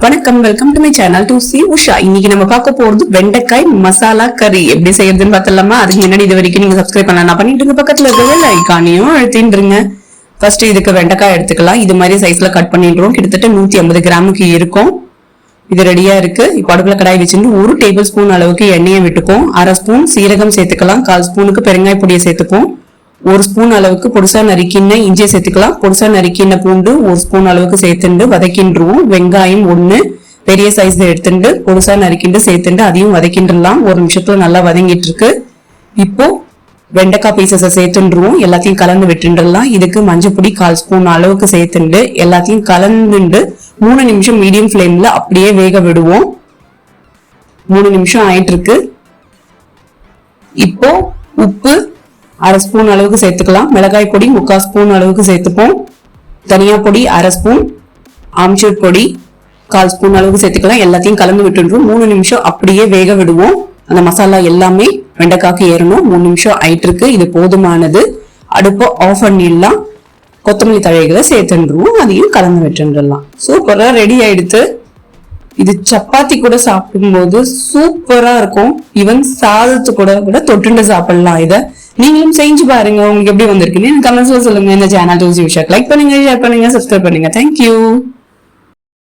வணக்கம், welcome to my channel to C Usha. இன்னைக்கு நம்ம பார்க்க போறது வெண்டைக்காய் மசாலா கறி எப்படி செய்யறதுன்னு பார்த்தலாமா? அதுக்கு முன்னாடி இது வரைக்கும் நீங்க சப்ஸ்கிரைப் பண்ணலாம் பண்ணிட்டு இருக்க பக்கத்துல இருக்க பெல் ஐகானையும் அழுத்திடுங்க. ஃபர்ஸ்ட் இதுக்கு வெண்டைக்காய் எடுத்துக்கலாம். இது மாதிரி சைஸ்ல கட் பண்ணிடுறோம். கிட்டத்தட்ட 150 கிராமுக்கு இருக்கும். இது ரெடியா இருக்கு. இப்போ அடுப்புல கடாய் வச்சுட்டு 1 டேபிள் ஸ்பூன் அளவுக்கு எண்ணெயை விட்டுப்போம். 1/2 ஸ்பூன் சீரகம் சேர்த்துக்கலாம். 1/4 ஸ்பூனுக்கு பெருங்காய பொடியை சேர்த்துப்போம். 1 ஸ்பூன் அளவுக்கு பொடிசா நறுக்கின இஞ்சியை சேர்த்துக்கலாம். பொடிசா நறுக்கின பூண்டு 1 ஸ்பூன் அளவுக்கு சேர்த்துண்டு வதக்கின்றுவோம். வெங்காயம் 1 பெரிய சைஸ்ல எடுத்துட்டு பொடிசா நறுக்கிண்டு சேர்த்துண்டு அதையும் வதக்கின்றலாம். 1 நிமிஷத்துல நல்லா வதங்கிட்டு இருக்கு. இப்போ வெண்டைக்காய் பீசஸை சேர்த்துருவோம். எல்லாத்தையும் கலந்து விட்டுடலாம். இதுக்கு மஞ்சள் பொடி 1/4 ஸ்பூன் அளவுக்கு சேர்த்துண்டு எல்லாத்தையும் கலந்துண்டு 3 நிமிஷம் மீடியம் ஃபிளேம்ல அப்படியே வேக விடுவோம். 3 நிமிஷம் ஆயிட்டு இருக்கு. இப்போ உப்பு 1/2 ஸ்பூன் அளவுக்கு சேர்த்துக்கலாம். மிளகாய் பொடி 3/4 ஸ்பூன் அளவுக்கு சேர்த்துப்போம். தனியா பொடி 1/2 ஸ்பூன், ஆம்ச்சூர் பொடி 1/4 ஸ்பூன் அளவுக்கு சேர்த்துக்கலாம். எல்லாத்தையும் கலந்து விட்டுருவோம். 3 நிமிஷம் அப்படியே வேக விடுவோம். அந்த மசாலா எல்லாமே வெண்டைக்காய்க்கு ஏறணும். 3 நிமிஷம் ஆயிட்டு இருக்கு. இது போதுமானது. அடுப்பை ஆஃப் பண்ணிடலாம். கொத்தமல்லி தழைகளை சேர்த்துருவோம். அதையும் கலந்து விட்டுடலாம். சூப்பரா ரெடி ஆயிடுத்து. இது சப்பாத்தி கூட சாப்பிடும் போது சூப்பரா இருக்கும். ஈவன் சாதத்து கூட தொட்டுண்டு சாப்பிடலாம். இதை நீங்களும் செஞ்சு பாருங்க. உங்களுக்கு எப்படி வந்திருக்குன்னு கமெண்ட்ஸ்ல சொல்லுங்க. இந்த சேனல் லைக் பண்ணுங்க, ஷேர் பண்ணுங்க, சப்ஸ்கிரைப் பண்ணுங்க. தேங்க்யூ.